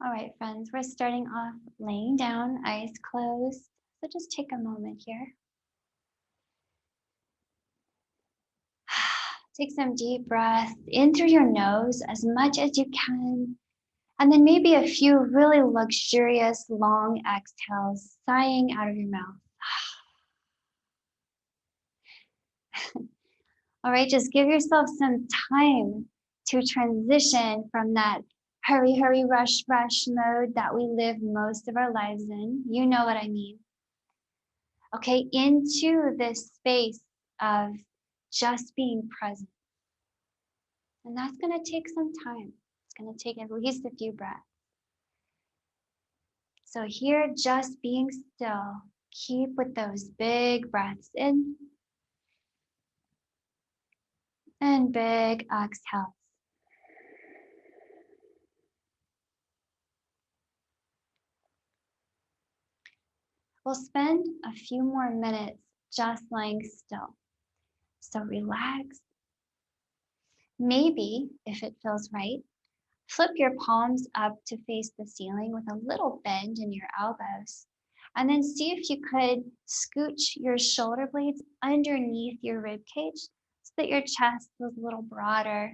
All right, friends, we're starting off laying down, eyes closed. So just take a moment here. Take some deep breaths in through your nose as much as you can. And then maybe a few really luxurious long exhales, sighing out of your mouth. All right, just give yourself some time to transition from that hurry, hurry, rush, rush mode that we live most of our lives in. You know what I mean. Okay, into this space of just being present. And that's going to take some time. It's going to take at least a few breaths. So here, just being still, keep with those big breaths in and big exhales. We'll spend a few more minutes just lying still. So relax. Maybe, if it feels right, flip your palms up to face the ceiling with a little bend in your elbows. And then see if you could scooch your shoulder blades underneath your rib cage so that your chest was a little broader,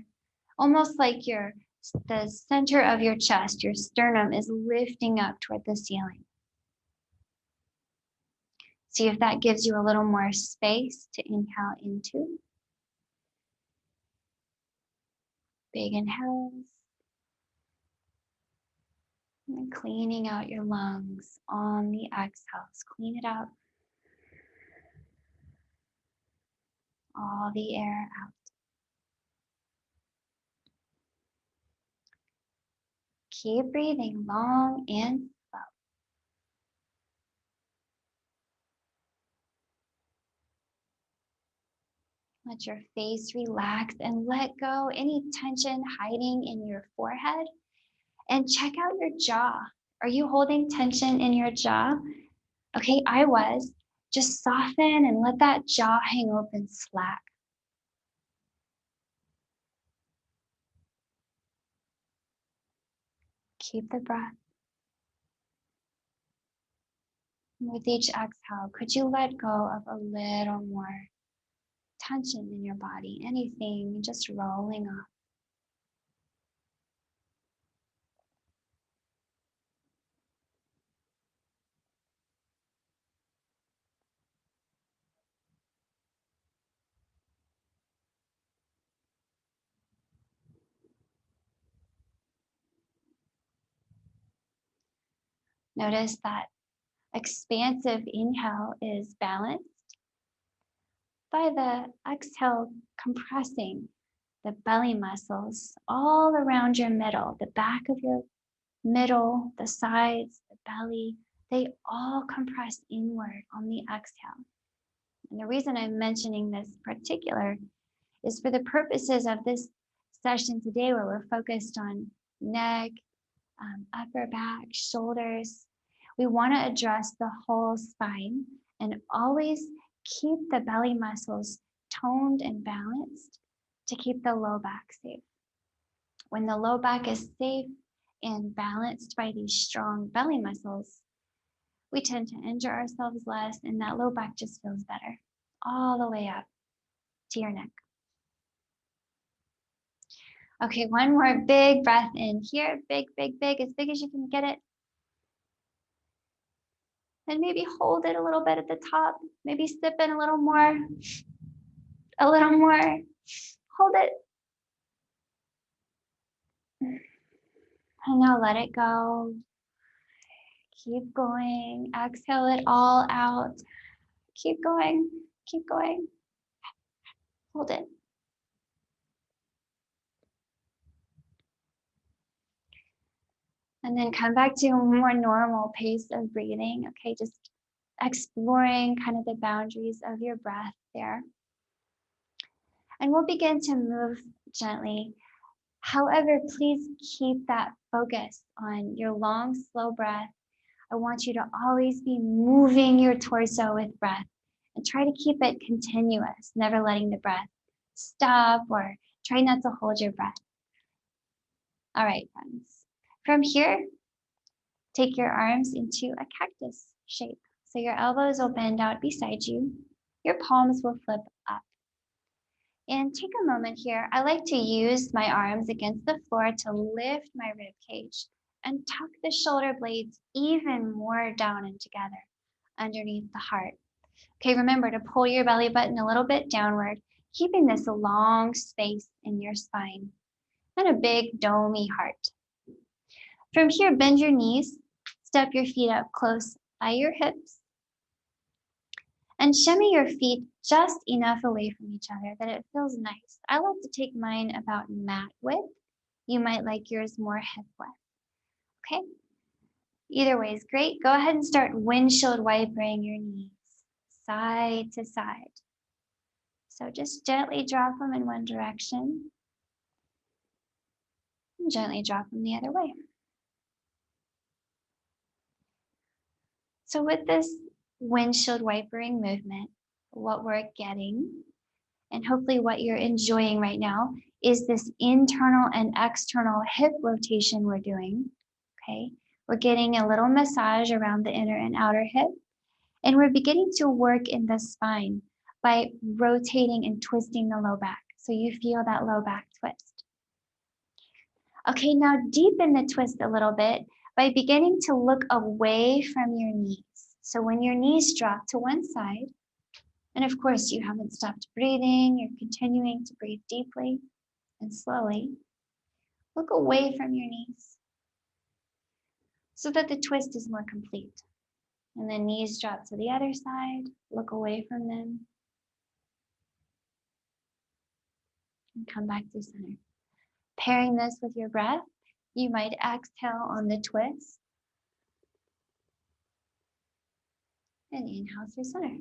almost like the center of your chest, your sternum is lifting up toward the ceiling. See if that gives you a little more space to inhale into. Big inhales. And cleaning out your lungs on the exhales. Clean it out. All the air out. Keep breathing long and slow. Let your face relax and let go any tension hiding in your forehead. And check out your jaw. Are you holding tension in your jaw? Okay, I was. Just soften and let that jaw hang open slack. Keep the breath. With each exhale, could you let go of a little more tension in your body? Anything just rolling off. Notice that expansive inhale is balanced by the exhale compressing the belly muscles all around your middle, the back of your middle, the sides, the belly, they all compress inward on the exhale. And the reason I'm mentioning this particular is for the purposes of this session today, where we're focused on neck, upper back, shoulders. We want to address the whole spine and always keep the belly muscles toned and balanced to keep the low back safe. When the low back is safe and balanced by these strong belly muscles, we tend to injure ourselves less, and that low back just feels better all the way up to your neck. Okay, one more big breath in here. Big, big, big, as big as you can get it. And maybe hold it a little bit at the top. Maybe sip in a little more. A little more. Hold it. And now let it go. Keep going. Exhale it all out. Keep going. Keep going. Hold it. And then come back to a more normal pace of breathing. Okay, just exploring kind of the boundaries of your breath there. And we'll begin to move gently. However, please keep that focus on your long, slow breath. I want you to always be moving your torso with breath and try to keep it continuous, never letting the breath stop or try not to hold your breath. All right, friends. From here, Take your arms into a cactus shape. So your elbows will bend out beside you. Your palms will flip up. And take a moment here. I like to use my arms against the floor to lift my rib cage and tuck the shoulder blades even more down and together underneath the heart. Okay, remember to pull your belly button a little bit downward, keeping this long space in your spine and a big domey heart. From here, bend your knees, step your feet up close by your hips, and shimmy your feet just enough away from each other that it feels nice. I like to take mine about mat width. You might like yours more hip width. Okay? Either way is great. Go ahead and start windshield wipering your knees side to side. So just gently drop them in one direction and gently drop them the other way. So with this windshield wipering movement, what we're getting, and hopefully what you're enjoying right now, is this internal and external hip rotation we're doing, okay? We're getting a little massage around the inner and outer hip, and we're beginning to work in the spine by rotating and twisting the low back. So you feel that low back twist. Okay, now deepen the twist a little bit by beginning to look away from your knees. So when your knees drop to one side, and of course you haven't stopped breathing, you're continuing to breathe deeply and slowly, look away from your knees so that the twist is more complete. And then knees drop to the other side, look away from them, and come back to center. Pairing this with your breath, you might exhale on the twist and inhale through center.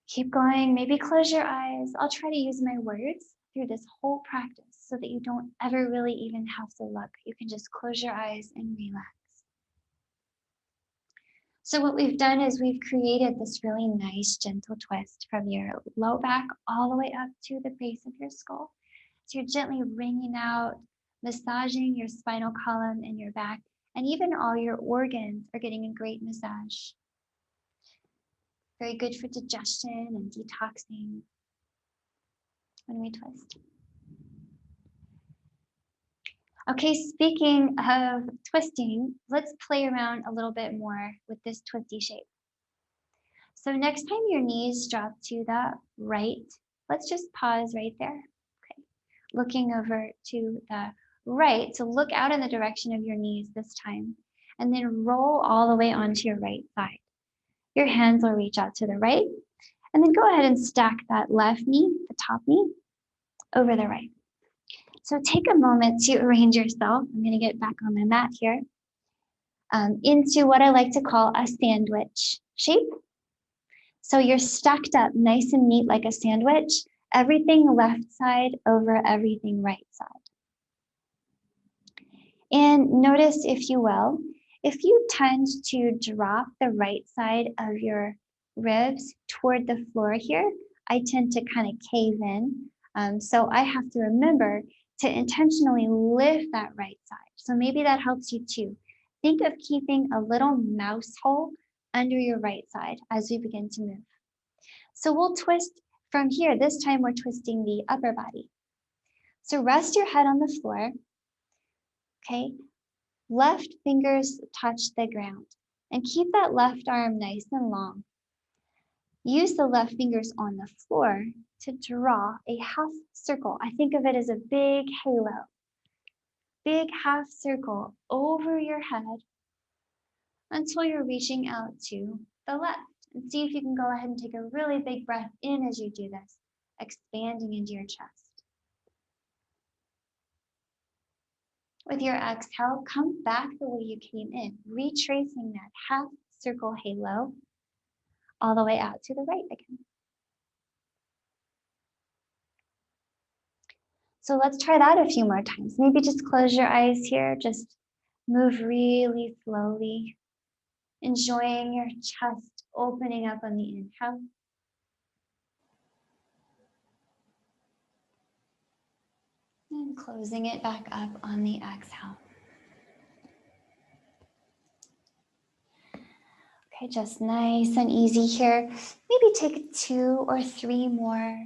Keep going, maybe close your eyes. I'll try to use my words through this whole practice so that you don't ever really even have to look. You can just close your eyes and relax. So what we've done is we've created this really nice gentle twist from your low back all the way up to the base of your skull. So you're gently wringing out, massaging your spinal column and your back, and even all your organs are getting a great massage. Very good for digestion and detoxing when we twist. Okay, speaking of twisting, let's play around a little bit more with this twisty shape. So next time your knees drop to the right, let's just pause right there. Okay, looking over to the right, so look out in the direction of your knees this time, and then roll all the way onto your right side. Your hands will reach out to the right, and then go ahead and stack that left knee, the top knee, over the right. So take a moment to arrange yourself. I'm going to get back on my mat here into what I like to call a sandwich shape. So you're stacked up nice and neat like a sandwich, everything left side over everything right side. And notice, if you will, if you tend to drop the right side of your ribs toward the floor here, I tend to kind of cave in. So I have to remember to intentionally lift that right side. So maybe that helps you too. Think of keeping a little mouse hole under your right side as we begin to move. So we'll twist from here. This time we're twisting the upper body. So rest your head on the floor. Okay. Left fingers touch the ground and keep that left arm nice and long. Use the left fingers on the floor to draw a half circle. I think of it as a big halo. Big half circle over your head until you're reaching out to the left. And see if you can go ahead and take a really big breath in as you do this, expanding into your chest. With your exhale, come back the way you came in, retracing that half circle halo all the way out to the right again. So let's try that a few more times. Maybe just close your eyes here, just move really slowly, enjoying your chest opening up on the inhale. And closing it back up on the exhale. Okay, just nice and easy here. Maybe take 2 or 3 more.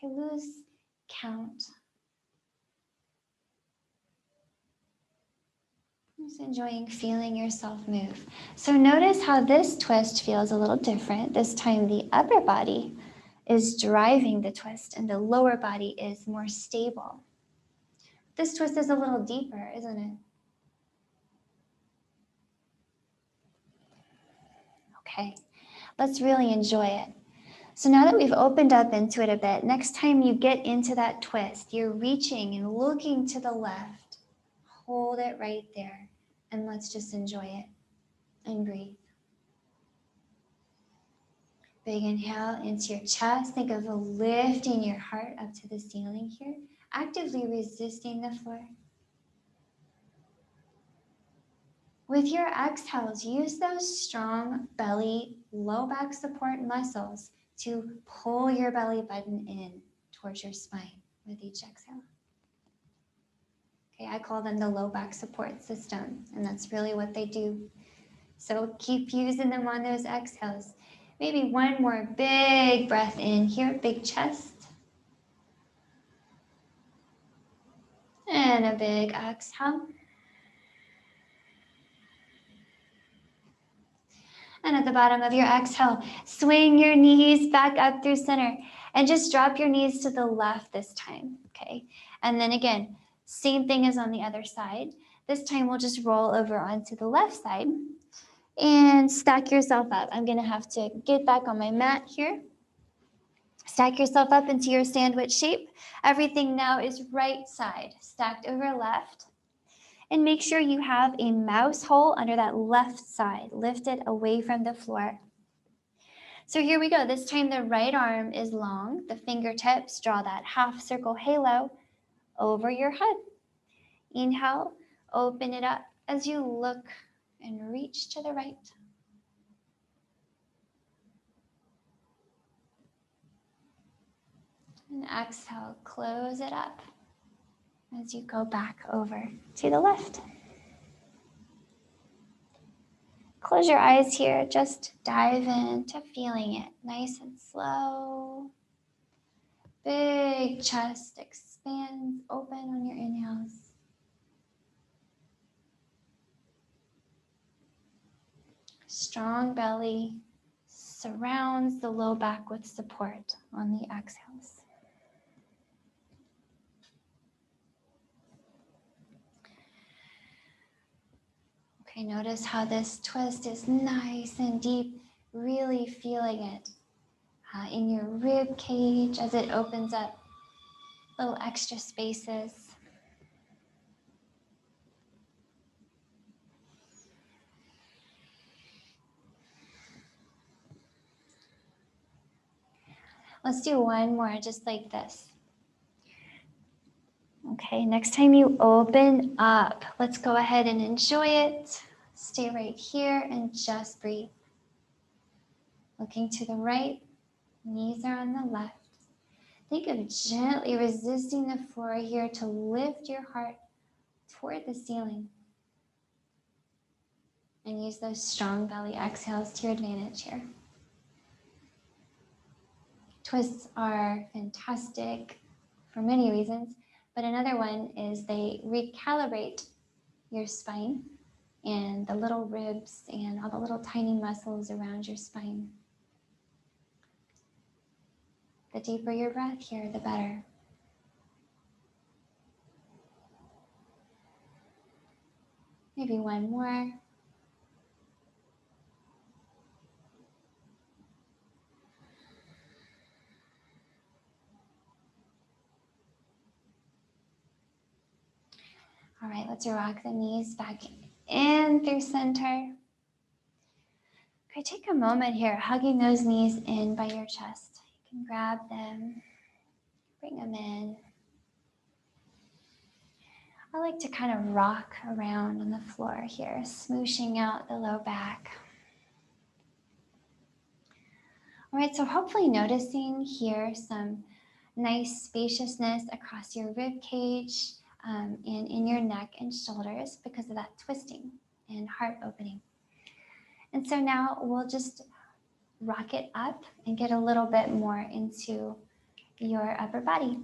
Okay, lose count. Just enjoying feeling yourself move. So notice how this twist feels a little different. This time the upper body is driving the twist and the lower body is more stable. This twist is a little deeper, isn't it? Okay, let's really enjoy it. So now that we've opened up into it a bit, next time you get into that twist, you're reaching and looking to the left. Hold it right there and let's just enjoy it and breathe. Big inhale into your chest. Think of lifting your heart up to the ceiling here, actively resisting the floor. With your exhales, use those strong belly, low back support muscles to pull your belly button in towards your spine with each exhale. Okay, I call them the low back support system, and that's really what they do. So keep using them on those exhales. Maybe one more big breath in here, big chest. And a big exhale. And at the bottom of your exhale, swing your knees back up through center and just drop your knees to the left this time, okay? And then again, same thing as on the other side. This time we'll just roll over onto the left side and stack yourself up. I'm gonna have to get back on my mat here. Stack yourself up into your sandwich shape. Everything now is right side, stacked over left. And make sure you have a mouse hole under that left side. Lift it away from the floor. So here we go. This time the right arm is long. The fingertips draw that half circle halo over your head. Inhale, open it up as you look and reach to the right. And exhale, close it up as you go back over to the left. Close your eyes here, just dive into feeling it nice and slow. Big chest expands open on your inhales. Strong belly surrounds the low back with support on the exhales. Okay, notice how this twist is nice and deep, really feeling it in your rib cage as it opens up little extra spaces. Let's do one more just like this. Okay, next time you open up, let's go ahead and enjoy it. Stay right here and just breathe. Looking to the right, knees are on the left. Think of gently resisting the floor here to lift your heart toward the ceiling. And use those strong belly exhales to your advantage here. Twists are fantastic for many reasons, but another one is they recalibrate your spine and the little ribs and all the little tiny muscles around your spine. The deeper your breath here, the better. Maybe one more. All right, let's rock the knees back in through center. Okay, take a moment here, hugging those knees in by your chest. You can grab them, bring them in. I like to kind of rock around on the floor here, smooshing out the low back. All right, so hopefully noticing here some nice spaciousness across your rib cage and in your neck and shoulders because of that twisting and heart opening. And so now we'll just rock it up and get a little bit more into your upper body.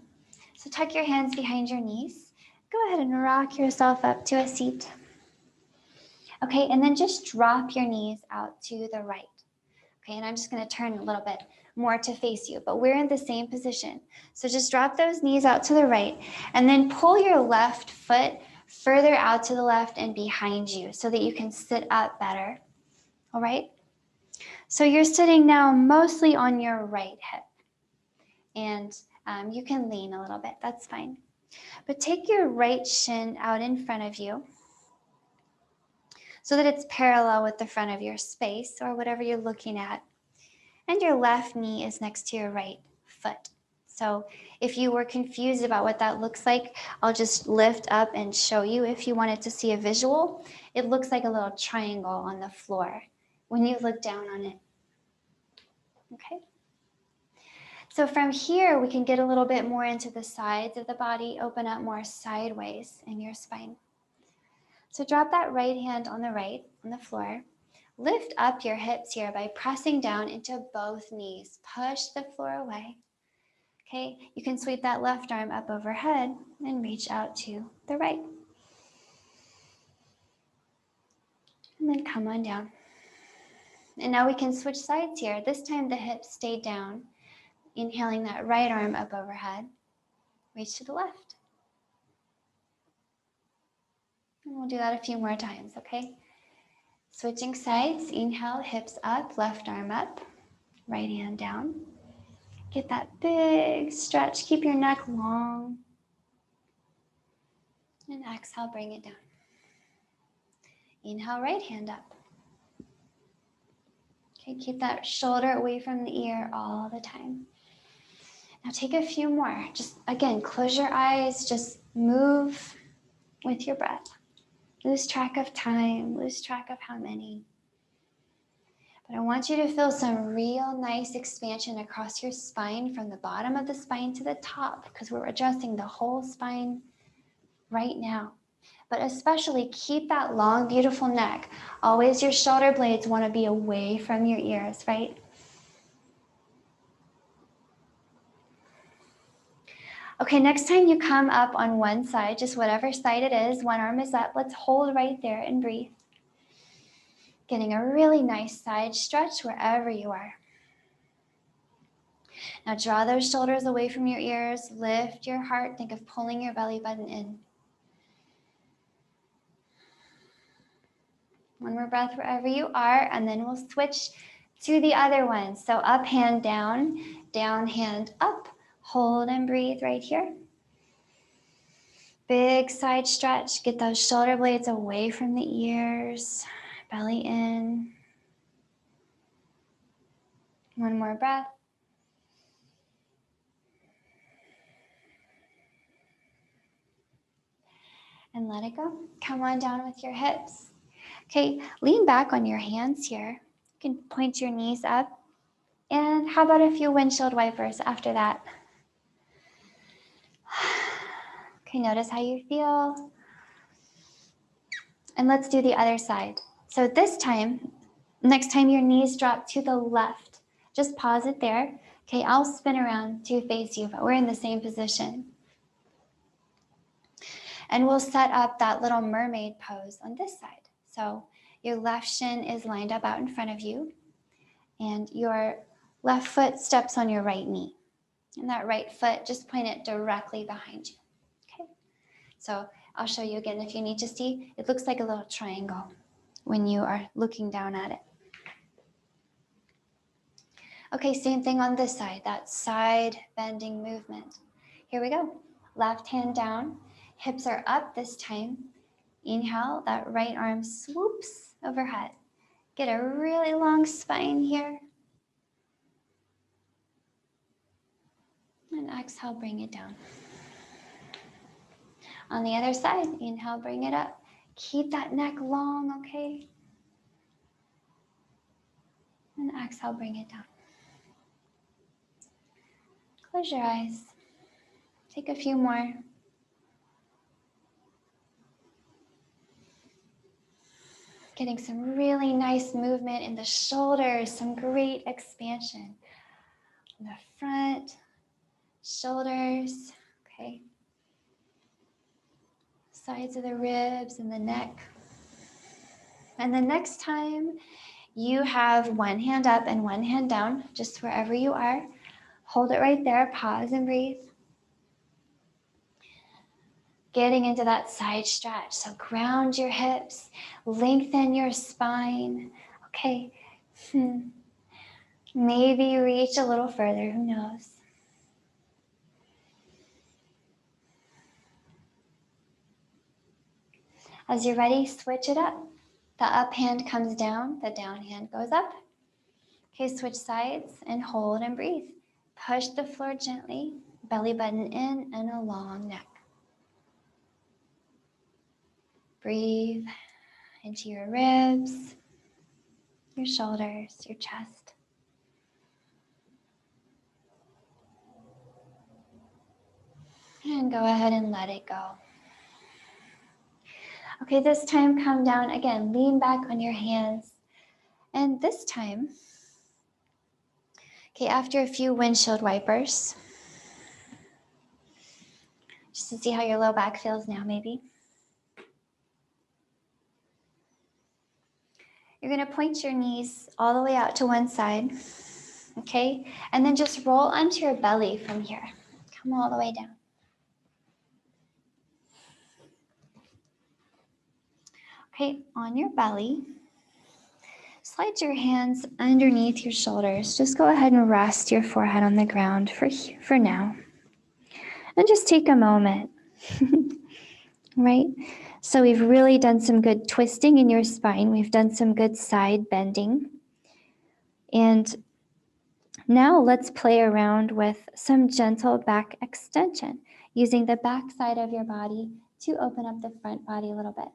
So tuck your hands behind your knees. Go ahead and rock yourself up to a seat. Okay, and then just drop your knees out to the right. Okay, and I'm just gonna turn a little bit more to face you, but we're in the same position. So just drop those knees out to the right and then pull your left foot further out to the left and behind you so that you can sit up better. All right? So you're sitting now mostly on your right hip, and you can lean a little bit, that's fine. But take your right shin out in front of you so that it's parallel with the front of your space or whatever you're looking at. And your left knee is next to your right foot. So if you were confused about what that looks like, I'll just lift up and show you if you wanted to see a visual. It looks like a little triangle on the floor when you look down on it. Okay? So from here, we can get a little bit more into the sides of the body, open up more sideways in your spine. So drop that right hand on the floor. Lift up your hips here by pressing down into both knees. Push the floor away. Okay, you can sweep that left arm up overhead and reach out to the right. And then come on down. And now we can switch sides here. This time the hips stay down. Inhaling that right arm up overhead. Reach to the left. And we'll do that a few more times, okay? Switching sides, inhale, hips up, left arm up, right hand down. Get that big stretch, keep your neck long. And exhale, bring it down. Inhale, right hand up. Okay, keep that shoulder away from the ear all the time. Now take a few more. Just, again, close your eyes, just move with your breath. Lose track of time, lose track of how many. But I want you to feel some real nice expansion across your spine from the bottom of the spine to the top because we're adjusting the whole spine right now. But especially keep that long, beautiful neck. Always your shoulder blades want to be away from your ears, right? Okay, next time you come up on one side, just whatever side it is, one arm is up, let's hold right there and breathe. Getting a really nice side stretch wherever you are. Now draw those shoulders away from your ears, lift your heart, think of pulling your belly button in. One more breath wherever you are, and then we'll switch to the other one. So up, hand down, down, hand up. Hold and breathe right here. Big side stretch. Get those shoulder blades away from the ears. Belly in. One more breath. And let it go. Come on down with your hips. Okay, lean back on your hands here. You can point your knees up. And how about a few windshield wipers after that? Okay, notice how you feel. And let's do the other side. So this time, next time your knees drop to the left, just pause it there. Okay, I'll spin around to face you, but we're in the same position. And we'll set up that little mermaid pose on this side. So your left shin is lined up out in front of you, and your left foot steps on your right knee. And that right foot, just point it directly behind you. Okay, so I'll show you again if you need to see. It looks like a little triangle when you are looking down at it. Okay, same thing on this side, that side bending movement. Here we go. Left hand down, hips are up this time. Inhale, that right arm swoops overhead. Get a really long spine here. And exhale, bring it down. On the other side, inhale, bring it up. Keep that neck long, okay? And exhale, bring it down. Close your eyes. Take a few more. Getting some really nice movement in the shoulders, some great expansion in the front, shoulders, okay, sides of the ribs and the neck. And the next time you have one hand up and one hand down, just wherever you are, hold it right there, pause and breathe. Getting into that side stretch. So ground your hips, lengthen your spine. Okay. Maybe reach a little further, who knows? As you're ready, switch it up. The up hand comes down, the down hand goes up. Okay, switch sides and hold and breathe. Push the floor gently, belly button in and a long neck. Breathe into your ribs, your shoulders, your chest. And go ahead and let it go. Okay, this time come down again, lean back on your hands. And this time, okay, after a few windshield wipers, just to see how your low back feels now maybe. You're gonna point your knees all the way out to one side, okay? And then just roll onto your belly from here. Come all the way down. Okay, on your belly, slide your hands underneath your shoulders. Just go ahead and rest your forehead on the ground for now. And just take a moment, right? So we've really done some good twisting in your spine. We've done some good side bending. And now let's play around with some gentle back extension, using the back side of your body to open up the front body a little bit.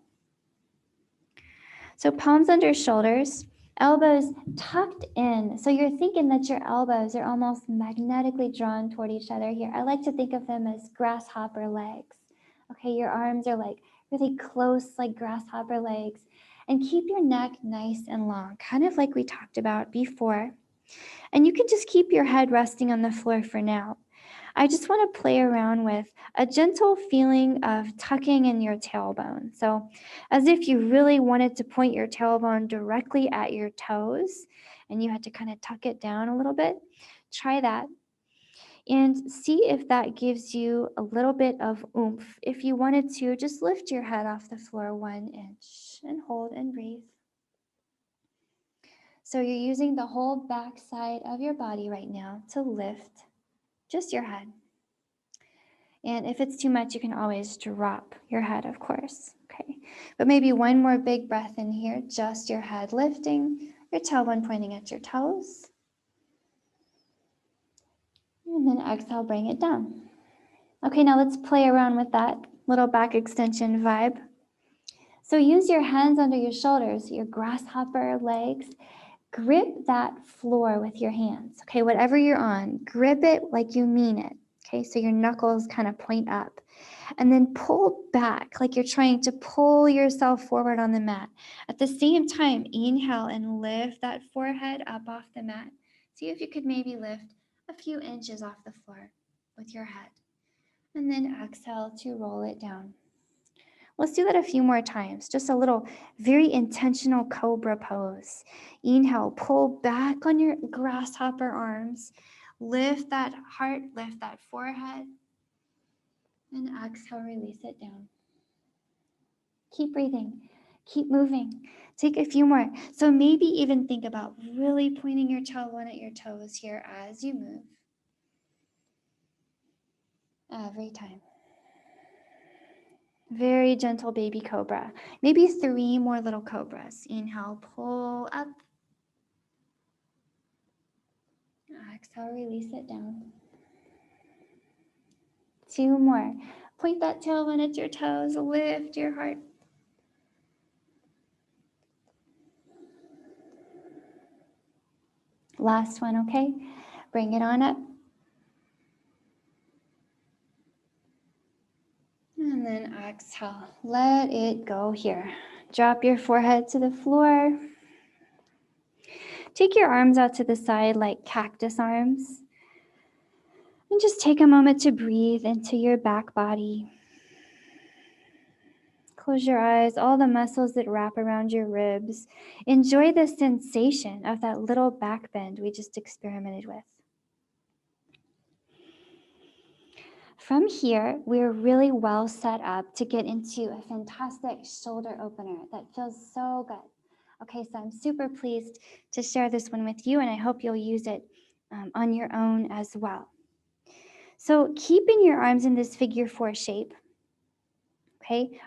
So palms under shoulders, elbows tucked in. So you're thinking that your elbows are almost magnetically drawn toward each other here. I like to think of them as grasshopper legs. Okay, your arms are like really close, like grasshopper legs. And keep your neck nice and long, kind of like we talked about before. And you can just keep your head resting on the floor for now. I just want to play around with a gentle feeling of tucking in your tailbone. So as if you really wanted to point your tailbone directly at your toes and you had to kind of tuck it down a little bit. Try that and see if that gives you a little bit of oomph. If you wanted to, just lift your head off the floor 1 inch and hold and breathe. So you're using the whole back side of your body right now to lift just your head. And if it's too much, you can always drop your head, of course. Okay, but maybe one more big breath in here, just your head lifting, your tailbone pointing at your toes. And then exhale, bring it down. Okay, now let's play around with that little back extension vibe. So use your hands under your shoulders, your grasshopper legs. Grip that floor with your hands. Okay, whatever you're on, grip it like you mean it. Okay, so your knuckles kind of point up. And then pull back like you're trying to pull yourself forward on the mat. At the same time, inhale and lift that forehead up off the mat. See if you could maybe lift a few inches off the floor with your head. And then exhale to roll it down. Let's do that a few more times. Just a little very intentional cobra pose. Inhale, pull back on your grasshopper arms. Lift that heart, lift that forehead. And exhale, release it down. Keep breathing. Keep moving. Take a few more. So maybe even think about really pointing your tailbone at your toes here as you move. Every time. Very gentle baby cobra. Maybe 3 more little cobras. Inhale, pull up. Exhale, release it down. 2 more. Point that tailbone at your toes. Lift your heart. Last one, okay? Bring it on up. And then exhale. Let it go here. Drop your forehead to the floor. Take your arms out to the side like cactus arms. And just take a moment to breathe into your back body. Close your eyes, all the muscles that wrap around your ribs. Enjoy the sensation of that little back bend we just experimented with. From here, we're really well set up to get into a fantastic shoulder opener that feels so good. Okay, so I'm super pleased to share this one with you, and I hope you'll use it on your own as well. So keeping your arms in this figure 4 shape, okay,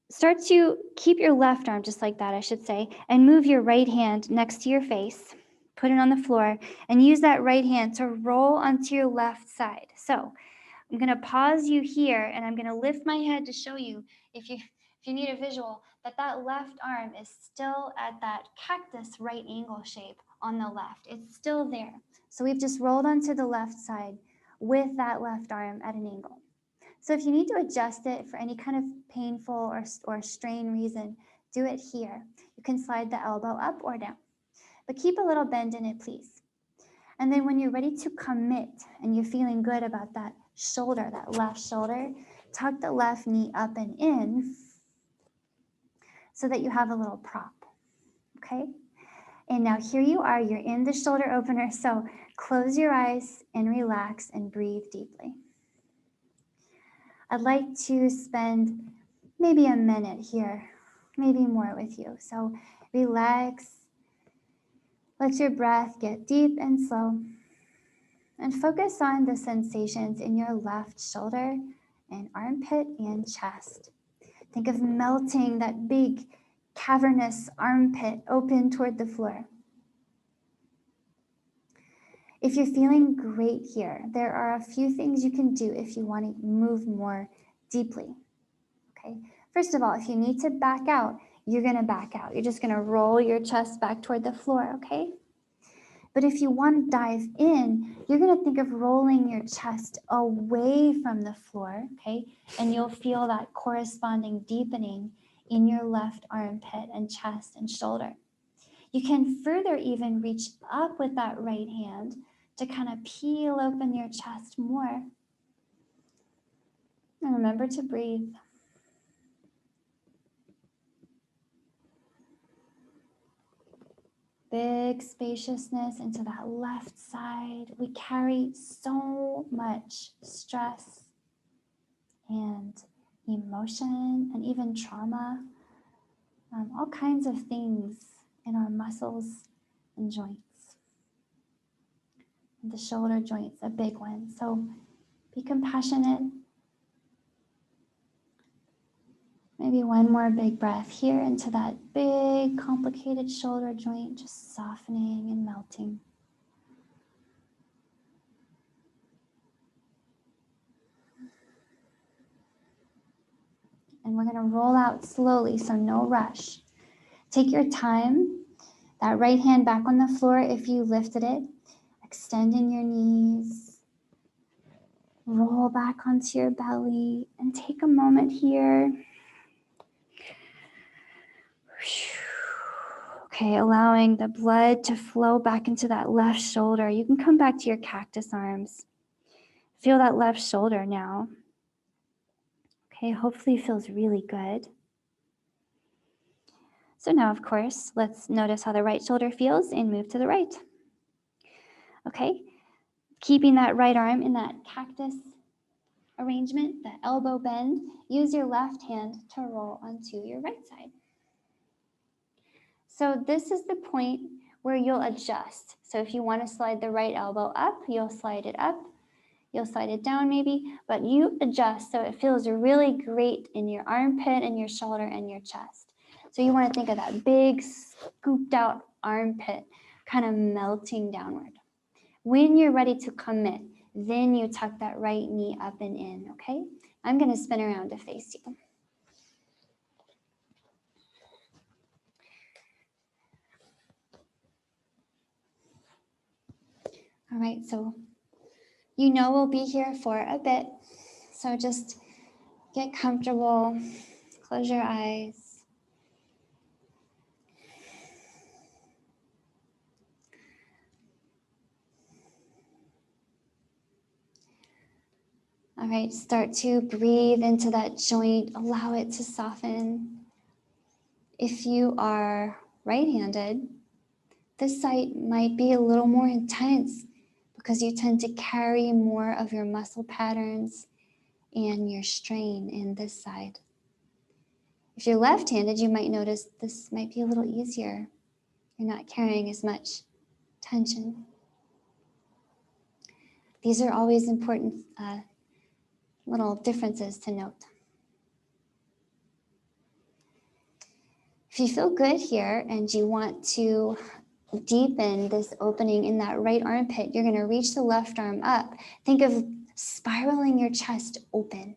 start to keep your left arm just like that, I should say, and move your right hand next to your face. Put it on the floor and use that right hand to roll onto your left side. So I'm going to pause you here and I'm going to lift my head to show you, if you need a visual, that left arm is still at that cactus right angle shape on the left. It's still there. So we've just rolled onto the left side with that left arm at an angle. So if you need to adjust it for any kind of painful or strain reason, do it here. You can slide the elbow up or down, but keep a little bend in it, please. And then when you're ready to commit and you're feeling good about that shoulder, that left shoulder, tuck the left knee up and in so that you have a little prop, okay? And now here you are, you're in the shoulder opener, so close your eyes and relax and breathe deeply. I'd like to spend maybe a minute here, maybe more with you. So relax, let your breath get deep and slow, and focus on the sensations in your left shoulder and armpit and chest. Think of melting that big cavernous armpit open toward the floor. If you're feeling great here, there are a few things you can do if you want to move more deeply. Okay. First of all, if you need to back out, you're going to back out. You're just going to roll your chest back toward the floor, okay? But if you want to dive in, you're going to think of rolling your chest away from the floor, okay? And you'll feel that corresponding deepening in your left armpit and chest and shoulder. You can further even reach up with that right hand to kind of peel open your chest more. And remember to breathe. Big spaciousness into that left side. We carry so much stress and emotion and even trauma, all kinds of things in our muscles and joints. And the shoulder joint's a big one, so be compassionate. Maybe one more big breath here into that big, complicated shoulder joint, just softening and melting. And we're going to roll out slowly, so no rush. Take your time. That right hand back on the floor if you lifted it. Extending your knees. Roll back onto your belly and take a moment here. Okay, allowing the blood to flow back into that left shoulder. You can come back to your cactus arms. Feel that left shoulder now. Okay, hopefully it feels really good. So now, of course, let's notice how the right shoulder feels and move to the right. Okay, keeping that right arm in that cactus arrangement, the elbow bend, use your left hand to roll onto your right side. So this is the point where you'll adjust. So if you want to slide the right elbow up, you'll slide it up. You'll slide it down maybe, but you adjust so it feels really great in your armpit and your shoulder and your chest. So you want to think of that big scooped out armpit kind of melting downward. When you're ready to commit, then you tuck that right knee up and in, okay? I'm going to spin around to face you. All right, so you know we'll be here for a bit, so just get comfortable, close your eyes, All right, start to breathe into that joint. Allow it to soften. If you are right-handed, this side might be a little more intense because you tend to carry more of your muscle patterns and your strain in this side. If you're left-handed, you might notice this might be a little easier. You're not carrying as much tension. These are always important little differences to note. If you feel good here and you want to deepen this opening in that right armpit, you're going to reach the left arm up. Think of spiraling your chest open.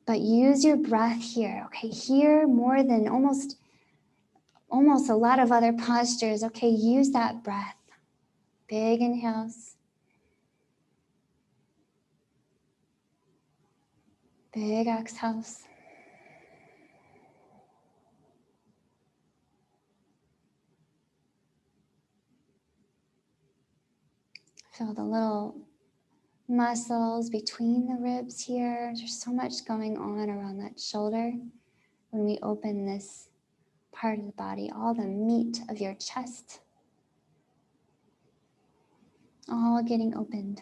But use your breath here, okay? Here more than almost a lot of other postures, okay? Use that breath. Big inhales. Big exhales. Feel the little muscles between the ribs here. There's so much going on around that shoulder when we open this part of the body, all the meat of your chest, all getting opened.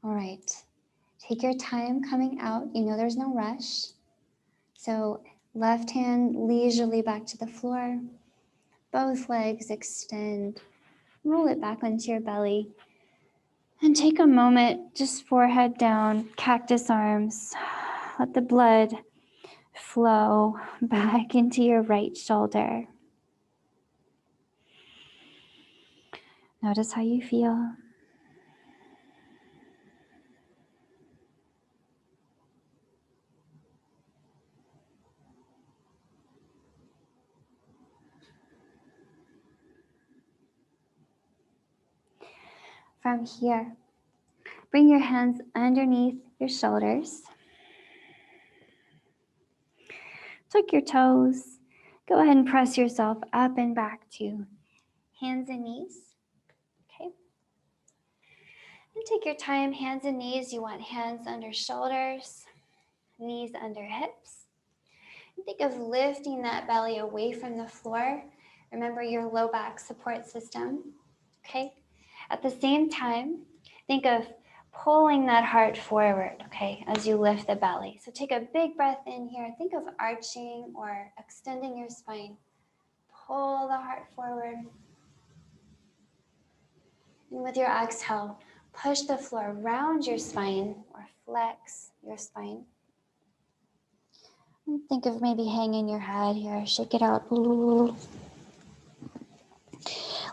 All right, take your time coming out. You know there's no rush. So left hand leisurely back to the floor. Both legs extend. Roll it back onto your belly. And take a moment, just forehead down, cactus arms. Let the blood flow back into your right shoulder. Notice how you feel. From here, bring your hands underneath your shoulders. Tuck your toes. Go ahead and press yourself up and back to hands and knees. Okay. And take your time, hands and knees. You want hands under shoulders, knees under hips. And think of lifting that belly away from the floor. Remember your low back support system. Okay. At the same time, think of pulling that heart forward, okay, as you lift the belly. So take a big breath in here. Think of arching or extending your spine. Pull the heart forward. And with your exhale, push the floor around your spine or flex your spine. And think of maybe hanging your head here. Shake it out.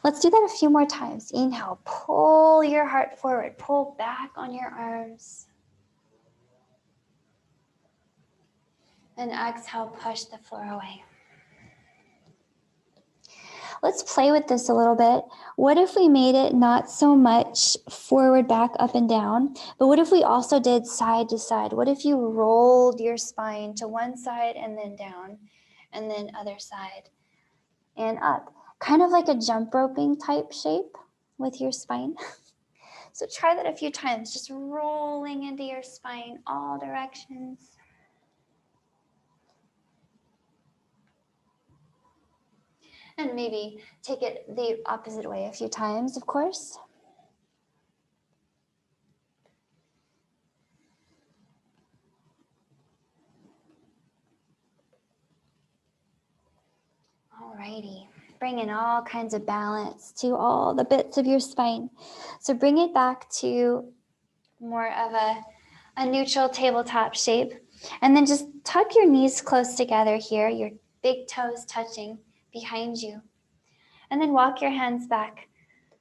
Let's do that a few more times. Inhale, pull your heart forward. Pull back on your arms. And exhale, push the floor away. Let's play with this a little bit. What if we made it not so much forward, back, up, and down, but what if we also did side to side? What if you rolled your spine to one side and then down, and then other side and up? Kind of like a jump roping type shape with your spine. So try that a few times, just rolling into your spine, all directions. And maybe take it the opposite way a few times, of course. Alrighty, bring in all kinds of balance to all the bits of your spine. So bring it back to more of a neutral tabletop shape. And then just tuck your knees close together here, your big toes touching behind you. And then walk your hands back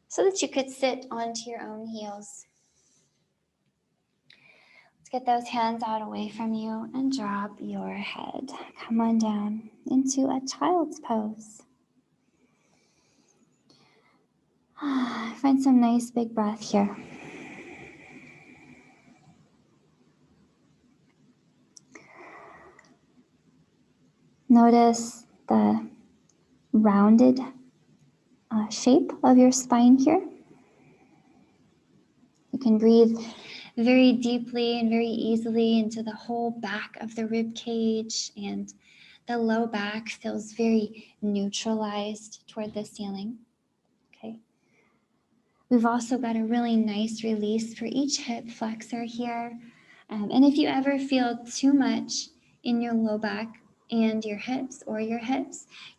so that you could sit onto your own heels. Let's get those hands out away from you and drop your head. Come on down into a child's pose. Find some nice big breath here. Notice the rounded shape of your spine here. You can breathe very deeply and very easily into the whole back of the rib cage, and the low back feels very neutralized toward the ceiling. Okay. We've also got a really nice release for each hip flexor here. And if you ever feel too much in your low back and your hips,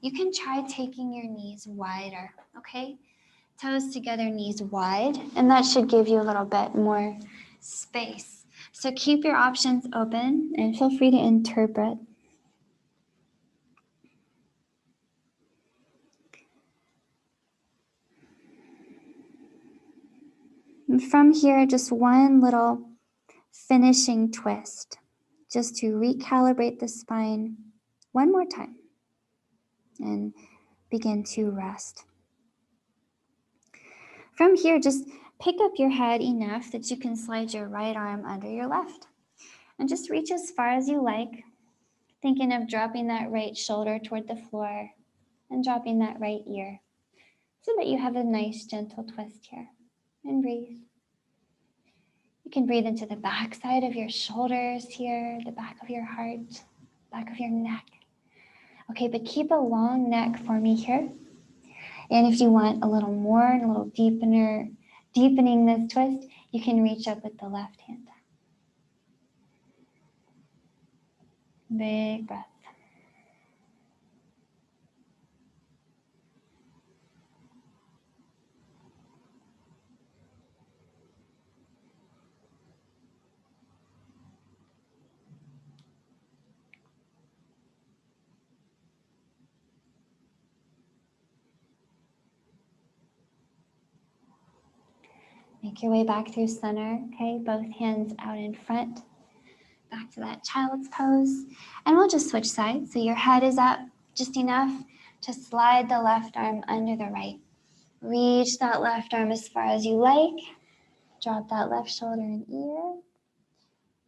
you can try taking your knees wider, okay? Toes together, knees wide, and that should give you a little bit more space. So keep your options open and feel free to interpret. And from here, just one little finishing twist, just to recalibrate the spine one more time and begin to rest. From here, just pick up your head enough that you can slide your right arm under your left and just reach as far as you like, thinking of dropping that right shoulder toward the floor and dropping that right ear so that you have a nice gentle twist here. And breathe. You can breathe into the back side of your shoulders here, the back of your heart, back of your neck. Okay, but keep a long neck for me here. And if you want a little more, a little deepening this twist, you can reach up with the left hand. Big breath. Make your way back through center, okay? Both hands out in front. Back to that child's pose. And we'll just switch sides. So your head is up just enough to slide the left arm under the right. Reach that left arm as far as you like. Drop that left shoulder and ear.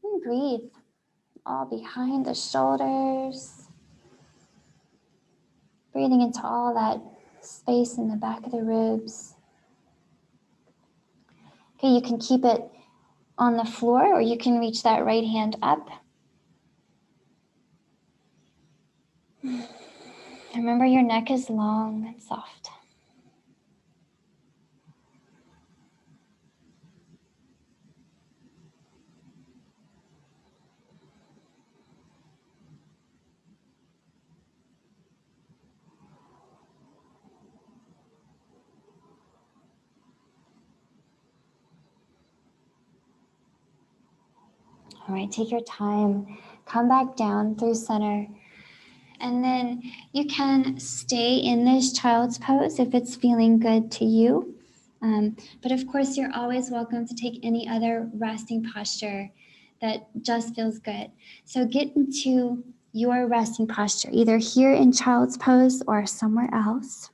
And breathe. All behind the shoulders. Breathing into all that space in the back of the ribs. Okay, you can keep it on the floor or you can reach that right hand up. Remember, your neck is long and soft. All right, take your time. Come back down through center. And then you can stay in this child's pose if it's feeling good to you. But of course, you're always welcome to take any other resting posture that just feels good. So get into your resting posture, either here in child's pose or somewhere else.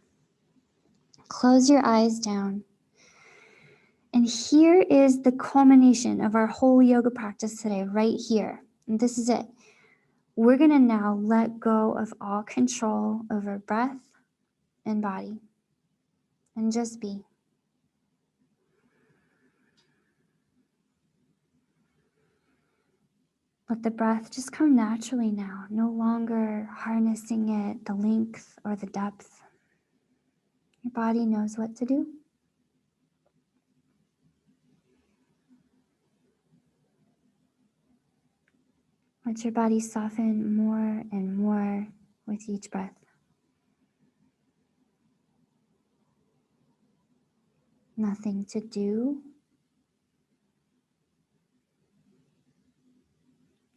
Close your eyes down. And here is the culmination of our whole yoga practice today, right here. And this is it. We're going to now let go of all control over breath and body and just be. Let the breath just come naturally now, no longer harnessing it, the length or the depth. Your body knows what to do. Let your body soften more and more with each breath. Nothing to do.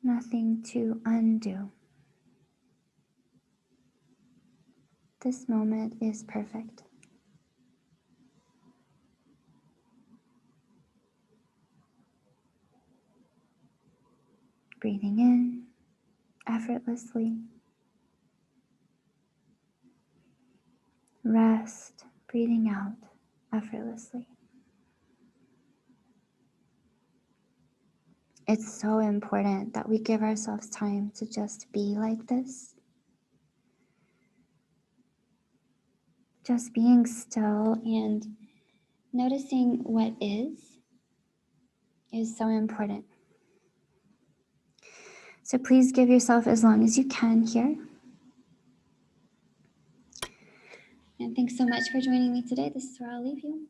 Nothing to undo. This moment is perfect. Breathing in effortlessly. Rest, breathing out effortlessly. It's so important that we give ourselves time to just be like this. just being still and noticing what is so important. So please give yourself as long as you can here. And thanks so much for joining me today. This is where I'll leave you.